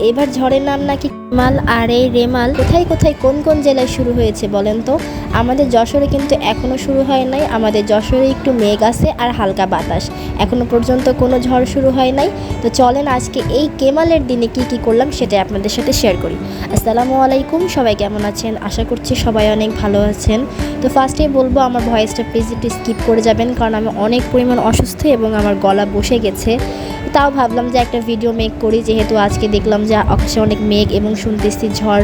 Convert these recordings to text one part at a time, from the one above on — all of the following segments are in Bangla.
এবার ঝড়ের নাম নাকি রেমাল। আর এই রেমাল কোথায় কোথায় কোন কোন জেলায় শুরু হয়েছে বলেন তো? আমাদের যশোরে কিন্তু এখনও শুরু হয় নাই। আমাদের যশোরে একটু মেঘ আছে আর হালকা বাতাস, এখনও পর্যন্ত কোনো ঝড় শুরু হয় নাই। তো চলেন আজকে এই কেমালের দিনে কি কি করলাম সেটা আপনাদের সাথে শেয়ার করি। আসসালামু আলাইকুম, সবাই কেমন আছেন? আশা করছি সবাই অনেক ভালো আছেন। তো ফার্স্টেই বলবো আমার ভয়েসটা প্লিজ একটু স্কিপ করে যাবেন, কারণ আমি অনেক পরিমাণ অসুস্থ এবং আমার গলা বসে গেছে। তাও ভাবলাম যে একটা ভিডিও মেক করি, যেহেতু আজকে দেখলাম যে আকাশে অনেক মেঘ এবং শুনতেছি ঝড়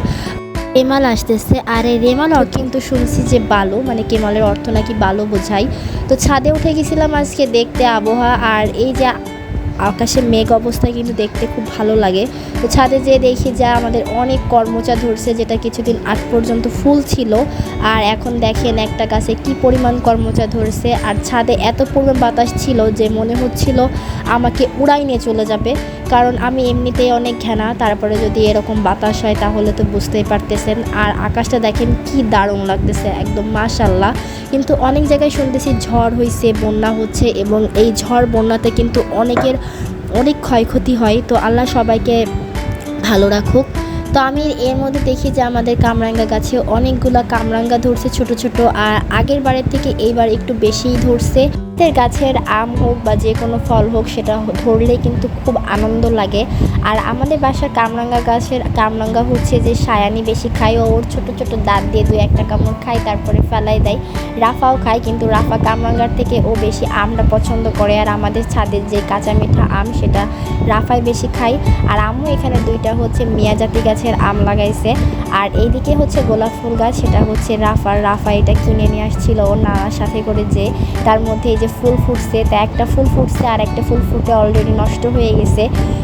রেমাল আসতেছে। আর এই রেমাল অর্থ কিন্তু শুনছি যে বালু, মানে কেমালের অর্থ নাকি বালু বোঝায়। তো ছাদে উঠে গেছিলাম আজকে দেখতে আবহাওয়া, আর এই যে আকাশে মেঘ অবস্থায় কিন্তু দেখতে খুব ভালো লাগে। তো ছাদে যেয়ে দেখি যা আমাদের অনেক কর্মচা ধরছে, যেটা কিছুদিন আগ পর্যন্ত ফুল ছিল, আর এখন দেখেন একটা গাছে কি পরিমাণ কর্মচা ধরছে। আর ছাদে এত পরিমাণ বাতাস ছিল যে মনে হচ্ছিল আমাকে উড়াই নিয়ে চলে যাবে, কারণ আমি এমনিতেই অনেক ঘেনা, তারপরে যদি এরকম বাতাস হয় তাহলে তো বুঝতেই পারতেছেন। আর আকাশটা দেখেন কি দারুণ লাগতেছে, একদম মাশাল্লাহ। কিন্তু অনেক জায়গায় শুনতেছি ঝড় হয়েছে, বন্যা হচ্ছে, এবং এই ঝড় বন্যাতে কিন্তু অনেক ক্ষয়ক্ষতি হয়। তো আল্লাহ সবাইকে ভালো রাখুক। তো আমি এর মধ্যে দেখি যে আমাদের কামরাঙ্গা গাছে অনেকগুলো কামরাঙ্গা ধরছে ছোট ছোট, আর আগের বারের থেকে এইবার একটু বেশিই ধরছে। গাছের আম হোক বা যে কোনো ফল হোক, সেটা ধরলে কিন্তু খুব আনন্দ লাগে। আর আমাদের বাসার কামরাঙ্গা গাছের কামরাঙ্গা হচ্ছে যে সায়ানি বেশি খায়, ওর ছোট ছোট দাঁত দিয়ে 2-1টা কামড় খায়, তারপরে ফেলাই দেয়। রাফাও খায়, কিন্তু রাফা কামরাঙ্গার থেকে ও বেশি আমটা পছন্দ করে। আর আমাদের ছাদের যে কাঁচা মিঠা আম, সেটা রাফাই বেশি খায়। আর আম্মু এখানে 2টা হচ্ছে মিয়াজাতি গাছের আম লাগাইছে। আর এইদিকে হচ্ছে গোলাপ ফুল গাছ, সেটা হচ্ছে রাফা এটা কিনে নিয়ে আসছিল ওর নানার সাথে করে, যে তার মধ্যে এই যে ফুল ফুটছে, তা একটা ফুল ফুটছে আর একটা ফুল ফুটে অলরেডি নষ্ট হয়ে গেছে।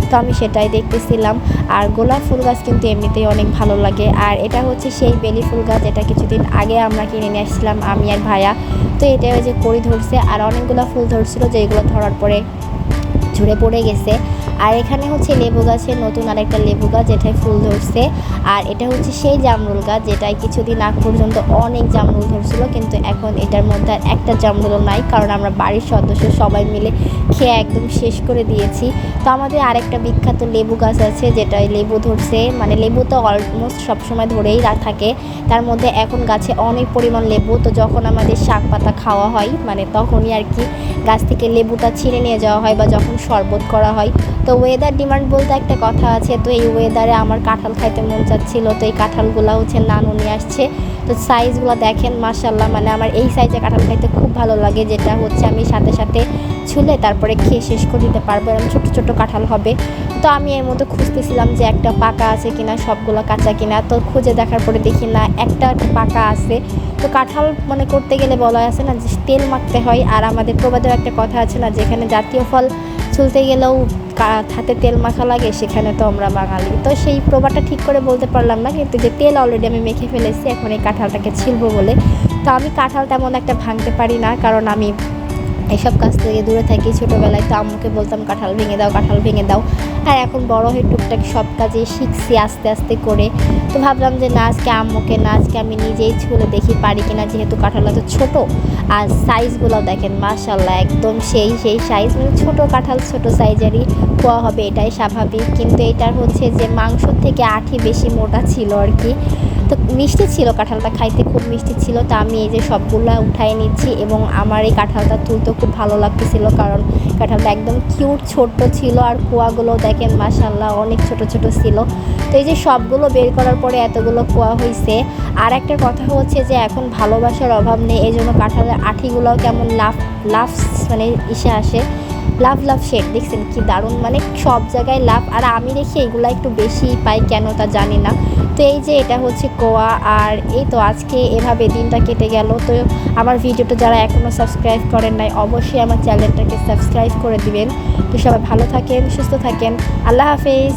তো আমি সেটাই দেখতেছিলাম। আর গোলাপ ফুল গাছ কিন্তু এমনিতেই অনেক ভালো লাগে। আর এটা হচ্ছে সেই বেলি ফুল গাছ, এটা কিছুদিন আগে আমরা কিনে নিয়ে আসছিলাম আমি আর ভাইয়া। তো এটা ওই যে কড়ি ধরছে, আর অনেকগুলো ফুল ধরছিল, যেগুলো ধরার পরে ঝরে পড়ে গেছে। আর এখানে হচ্ছে লেবু গাছের নতুন আরেকটা লেবু গাছ, যেটায় ফুল ধরছে। আর এটা হচ্ছে সেই জামরুল গাছ, যেটায় কিছুদিন আগ পর্যন্ত অনেক জামরুল ধরছিল, কিন্তু এখন এটার মধ্যে আর একটা জামরুলও নাই, কারণ আমরা বাড়ির সদস্য সবাই মিলে খেয়ে একদম শেষ করে দিয়েছি। তো আমাদের আরেকটা বিখ্যাত লেবু গাছ আছে, যেটায় লেবু ধরছে, মানে লেবু তো অলমোস্ট সবসময় ধরেই থাকে। তার মধ্যে এখন গাছে অনেক পরিমাণ লেবু। তো যখন আমাদের শাক পাতা খাওয়া হয়, মানে তখনই আর কি গাছ থেকে লেবুটা ছিঁড়ে নিয়ে যাওয়া হয়, বা যখন শরবত করা হয়। তো ওয়েদার ডিমান্ড বলতে একটা কথা আছে, তো এই ওয়েদারে আমার কাঁঠাল খাইতে মন চাচ্ছিল। তো এই কাঁঠালগুলো হচ্ছে নানু নিয়ে আসছে। তো সাইজগুলো দেখেন মাশাল্লাহ, মানে আমার এই সাইজে কাঁঠাল খাইতে খুব ভালো লাগে, যেটা হচ্ছে আমি সাথে সাথে ছুলে তারপরে খেয়ে শেষ করে দিতে পারবো, এরকম ছোটো ছোটো কাঁঠাল হবে। তো আমি এর মধ্যে খুঁজতেছিলাম যে একটা পাকা আছে কিনা, সবগুলো কাঁচা কিনা। তো খুঁজে দেখার পরে দেখি না, একটা পাকা আছে। তো কাঁঠাল মানে করতে গেলে বলা আছে না যে তেল মাখতে হয়, আর আমাদের প্রবাদের একটা কথা আছে না, যেখানে জাতীয় ফল ছুলতে গেলেও হাতে তেল মাখা লাগে, সেখানে তো আমরা বাঙালি। তো সেই প্রবাদটা ঠিক করে বলতে পারলাম না, কিন্তু যে তেল অলরেডি আমি মেখে ফেলেছি, এখন এই কাঁঠালটাকে ছিলবো বলে। তো আমি কাঁঠাল তেমন একটা ভাঙতে পারি না, কারণ আমি এসব কাজ থেকে দূরে থাকি। ছোটোবেলায় তো আম্মুকে বলতাম কাঁঠাল ভেঙে দাও, কাঁঠাল ভেঙে দাও। আর এখন বড় হয়ে টুকটাক সব কাজে শিখছি আস্তে আস্তে করে। তো ভাবলাম যে না, আজকে আম্মুকে না, আজকে আমি নিজেই ছুলে দেখি পারি কিনা, যেহেতু কাঁঠালটা তো ছোটো। আর সাইজগুলো দেখেন মাশাল্লাহ, একদম সেই সাইজ, মানে ছোটো কাঁঠাল ছোটো সাইজেরই খোয়া হবে, এটাই স্বাভাবিক। কিন্তু এটার হচ্ছে যে মাংসর থেকে আঁটি বেশি মোটা ছিল আর কি। তো মিষ্টি ছিল কাঁঠালটা, খাইতে খুব মিষ্টি ছিল। তো আমি এই যে সবগুলো উঠাই নিচ্ছি, এবং আমার এই কাঁঠালটা তুলতে খুব ভালো লাগতেছিল, কারণ কাঁঠালটা একদম কিউট ছোট্ট ছিল। আর কোয়াগুলো দেখেন মাশাল্লাহ অনেক ছোট ছোট ছিল। তো এই যে সবগুলো বের করার পরে এতগুলো কোয়া হয়েছে। আর একটা কথা হচ্ছে যে এখন ভালোবাসার অভাব নেই, এই জন্য কাঁঠালের আঠিগুলোও কেমন লাফ মানে ইসে আসে, লাভ শেড দেখছেন কি দারুণ, মানে সব জায়গায় লাভ। আর আমি দেখি এগুলো একটু বেশি পাই, কেন তা জানি না। তো এই যে এটা হচ্ছে কোয়া। আর এই তো আজকে এভাবে দিনটা কেটে গেল। তো আমার ভিডিওটা যারা এখনও সাবস্ক্রাইব করেন নাই, অবশ্যই আমার চ্যানেলটাকে সাবস্ক্রাইব করে দিবেন। তো সবাই ভালো থাকেন, সুস্থ থাকেন, আল্লাহ হাফেজ।